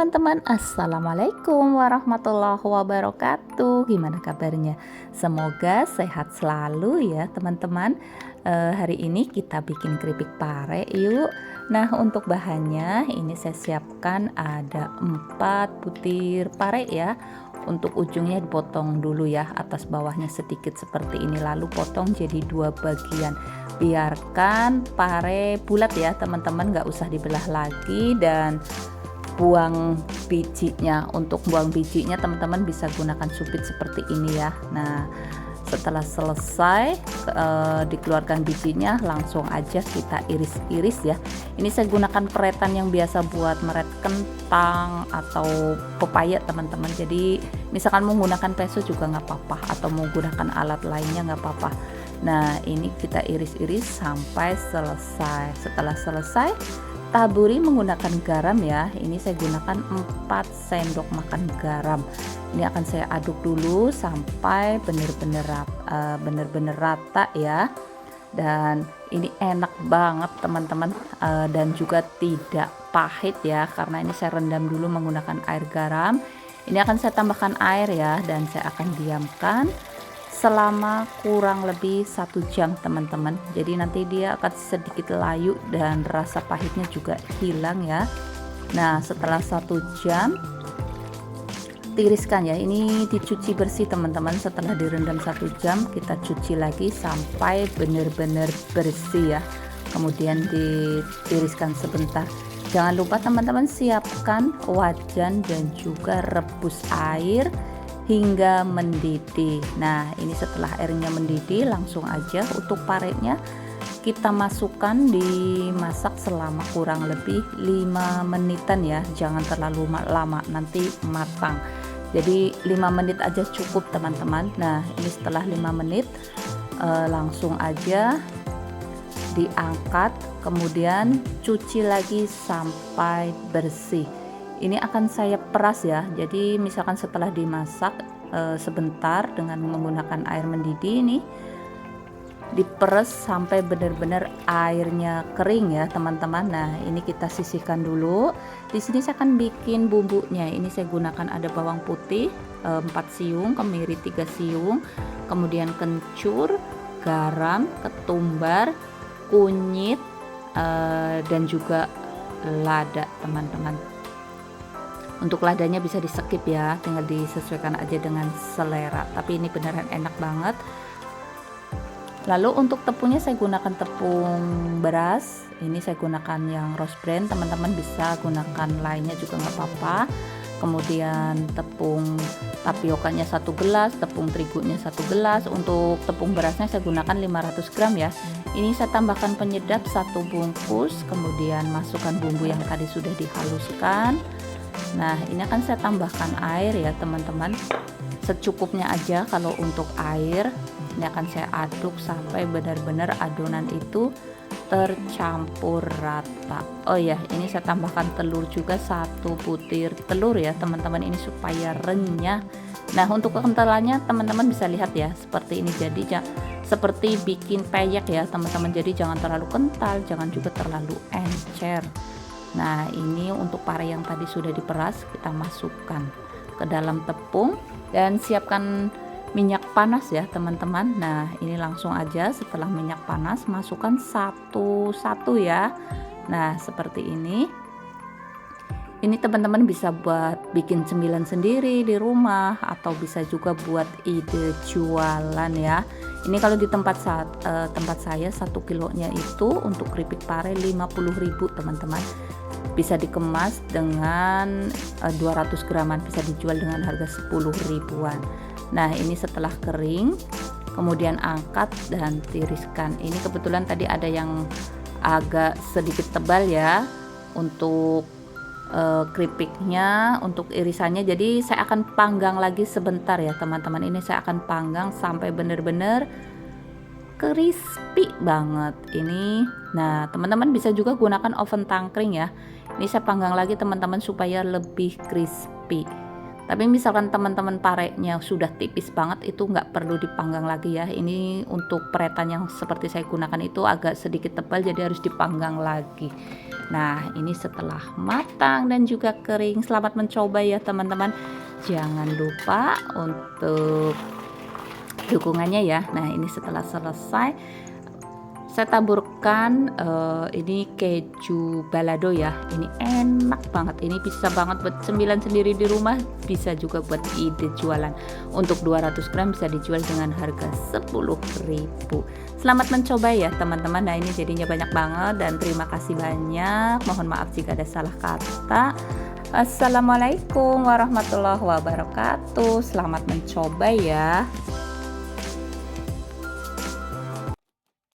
teman-teman, assalamualaikum warahmatullahi wabarakatuh. Gimana kabarnya? Semoga sehat selalu ya teman-teman. Hari ini kita bikin keripik pare yuk. Nah, untuk bahannya ini saya siapkan ada 4 butir pare ya. Untuk ujungnya dipotong dulu ya, atas bawahnya sedikit seperti ini, lalu potong jadi 2 bagian. Biarkan pare bulat ya teman-teman, nggak usah dibelah lagi, dan buang bijinya. Untuk buang bijinya teman-teman bisa gunakan supit seperti ini ya. Nah, setelah selesai dikeluarkan bijinya, langsung aja kita iris-iris ya. Ini saya gunakan peretan yang biasa buat meret kentang atau pepaya teman-teman. Jadi misalkan menggunakan peso juga nggak apa-apa, atau menggunakan alat lainnya nggak apa-apa. Nah, ini kita iris-iris sampai selesai. Setelah selesai, taburi menggunakan garam ya. Ini saya gunakan 4 sendok makan garam. Ini akan saya aduk dulu sampai benar-benar rata ya. Dan ini enak banget teman-teman, dan juga tidak pahit ya, karena ini saya rendam dulu menggunakan air garam. Ini akan saya tambahkan air ya, dan saya akan diamkan selama kurang lebih 1 jam teman-teman. Jadi nanti dia akan sedikit layu dan rasa pahitnya juga hilang ya. Nah, setelah 1 jam tiriskan ya. Ini dicuci bersih teman-teman. Setelah direndam 1 jam kita cuci lagi sampai benar-benar bersih ya. Kemudian ditiriskan sebentar. Jangan lupa teman-teman siapkan wajan dan juga rebus air hingga mendidih. Nah, ini setelah airnya mendidih, langsung aja untuk parenya kita masukkan, dimasak selama kurang lebih 5 menitan ya. Jangan terlalu lama, nanti matang. Jadi 5 menit aja cukup teman-teman. Nah, ini setelah 5 menit langsung aja diangkat, kemudian cuci lagi sampai bersih. Ini akan saya peras ya. Jadi misalkan setelah dimasak sebentar dengan menggunakan air mendidih, ini diperes sampai benar-benar airnya kering ya teman-teman. Nah, ini kita sisihkan dulu. Di sini saya akan bikin bumbunya. Ini saya gunakan ada bawang putih 4 siung, kemiri 3 siung, kemudian kencur, garam, ketumbar, kunyit, dan juga lada teman-teman. Untuk ladanya bisa di skip ya, tinggal disesuaikan aja dengan selera, tapi ini beneran enak banget. Lalu untuk tepungnya saya gunakan tepung beras. Ini saya gunakan yang rose bran, teman-teman bisa gunakan lainnya juga nggak apa-apa. Kemudian tepung tapiokanya 1 gelas, tepung terigunya 1 gelas. Untuk tepung berasnya saya gunakan 500 gram ya. Ini saya tambahkan penyedap 1 bungkus, kemudian masukkan bumbu yang tadi sudah dihaluskan. Nah, ini akan saya tambahkan air ya teman-teman, secukupnya aja. Kalau untuk air ini akan saya aduk sampai benar-benar adonan itu tercampur rata. Oh ya, ini saya tambahkan telur juga, 1 butir telur ya teman-teman, ini supaya renyah. Nah, untuk kekentalannya teman-teman bisa lihat ya, seperti ini. Jadi seperti bikin peyek ya teman-teman, jadi jangan terlalu kental, jangan juga terlalu encer. Nah, ini untuk pare yang tadi sudah diperas kita masukkan ke dalam tepung dan siapkan minyak panas ya teman-teman. Nah, ini langsung aja setelah minyak panas masukkan satu-satu ya. Nah, seperti ini. Ini teman-teman bisa buat bikin cemilan sendiri di rumah, atau bisa juga buat ide jualan ya. Ini kalau di tempat saya 1 kilonya itu untuk keripik pare 50.000 teman-teman. Bisa dikemas dengan 200 graman, bisa dijual dengan harga 10 ribuan. Nah, ini setelah kering kemudian angkat dan tiriskan. Ini kebetulan tadi ada yang agak sedikit tebal ya untuk keripiknya, untuk irisannya. Jadi saya akan panggang lagi sebentar ya teman-teman. Ini saya akan panggang sampai benar-benar crispy banget ini. Nah, teman-teman bisa juga gunakan oven tangkring ya. Ini saya panggang lagi teman-teman supaya lebih crispy. Tapi misalkan teman-teman parenya sudah tipis banget, itu nggak perlu dipanggang lagi ya. Ini untuk peretan yang seperti saya gunakan itu agak sedikit tebal, jadi harus dipanggang lagi. Nah, ini setelah matang dan juga kering. Selamat mencoba ya teman-teman. Jangan lupa untuk dukungannya ya. Nah, ini setelah selesai saya taburkan ini keju balado ya. Ini enak banget. Ini bisa banget buat cemilan sendiri di rumah, bisa juga buat ide jualan. Untuk 200 gram bisa dijual dengan harga 10.000. Selamat mencoba ya teman-teman. Nah, ini jadinya banyak banget dan terima kasih banyak. Mohon maaf jika ada salah kata. Assalamualaikum warahmatullahi wabarakatuh. Selamat mencoba ya.